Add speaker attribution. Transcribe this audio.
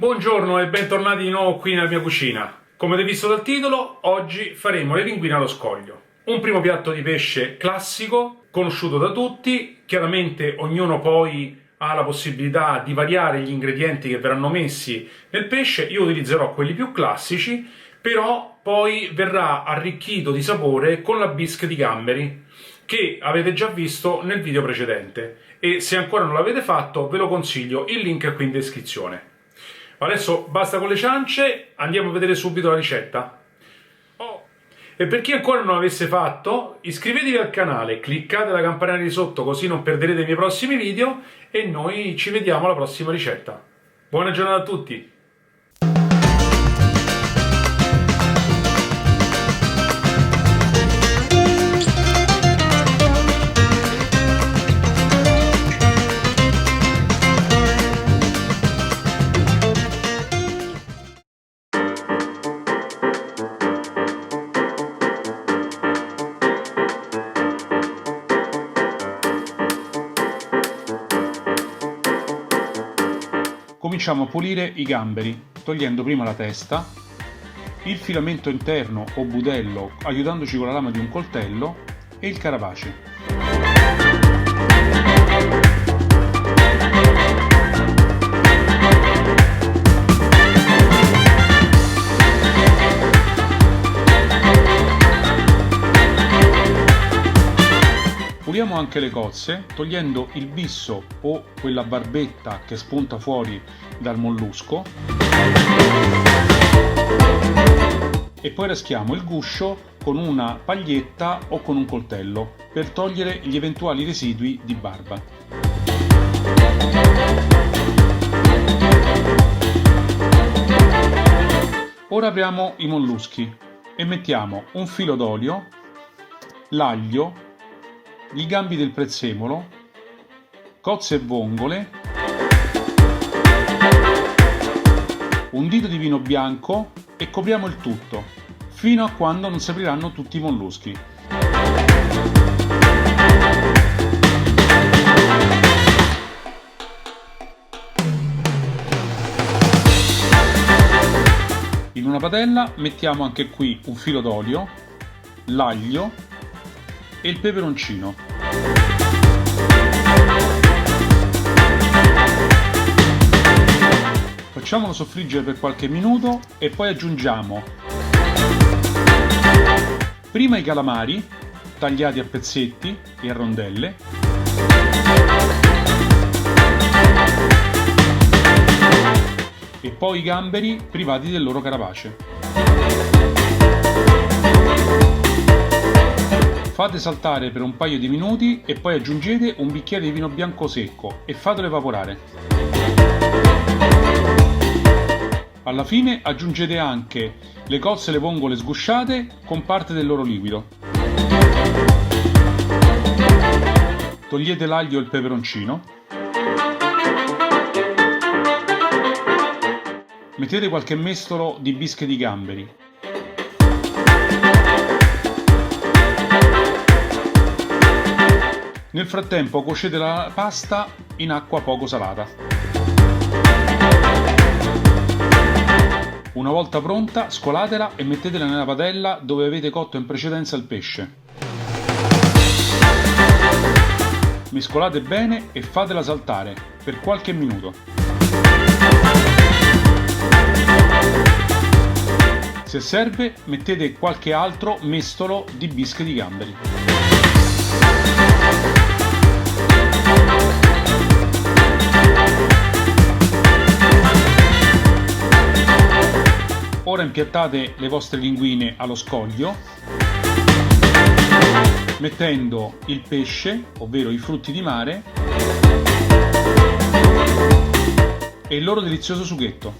Speaker 1: Buongiorno e bentornati di nuovo qui nella mia cucina. Come avete visto dal titolo, oggi faremo le linguine allo scoglio. Un primo piatto di pesce classico, conosciuto da tutti. Chiaramente ognuno poi ha la possibilità di variare gli ingredienti che verranno messi nel pesce. Io utilizzerò quelli più classici, però poi verrà arricchito di sapore con la bisque di gamberi, che avete già visto nel video precedente. E se ancora non l'avete fatto, ve lo consiglio, il link è qui in descrizione. Adesso basta con le ciance, andiamo a vedere subito la ricetta. E per chi ancora non l'avesse fatto, iscrivetevi al canale, cliccate la campanella di sotto così non perderete i miei prossimi video e noi ci vediamo alla prossima ricetta. Buona giornata a tutti!
Speaker 2: Cominciamo a pulire i gamberi, togliendo prima la testa, il filamento interno o budello aiutandoci con la lama di un coltello e il carapace. Puliamo anche le cozze, togliendo il bisso o quella barbetta che spunta fuori dal mollusco e poi raschiamo il guscio con una paglietta o con un coltello per togliere gli eventuali residui di barba. Ora apriamo i molluschi e mettiamo un filo d'olio, l'aglio, i gambi del prezzemolo, cozze e vongole, un dito di vino bianco e copriamo il tutto fino a quando non si apriranno tutti i molluschi. In una padella mettiamo anche qui un filo d'olio, l'aglio e il peperoncino. Facciamolo soffriggere per qualche minuto e poi aggiungiamo prima i calamari tagliati a pezzetti e a rondelle, e poi i gamberi privati del loro carapace. Fate saltare per un paio di minuti e poi aggiungete un bicchiere di vino bianco secco e fatelo evaporare. Alla fine aggiungete anche le cozze e le vongole sgusciate con parte del loro liquido. Togliete l'aglio e il peperoncino. Mettete qualche mestolo di bische di gamberi. Nel frattempo cuocete la pasta in acqua poco salata. Una volta pronta, scolatela e mettetela nella padella dove avete cotto in precedenza il pesce. Mescolate bene e fatela saltare per qualche minuto. Se serve, mettete qualche altro mestolo di bische di gamberi. Ora impiattate le vostre linguine allo scoglio, mettendo il pesce, ovvero i frutti di mare, e il loro delizioso sughetto.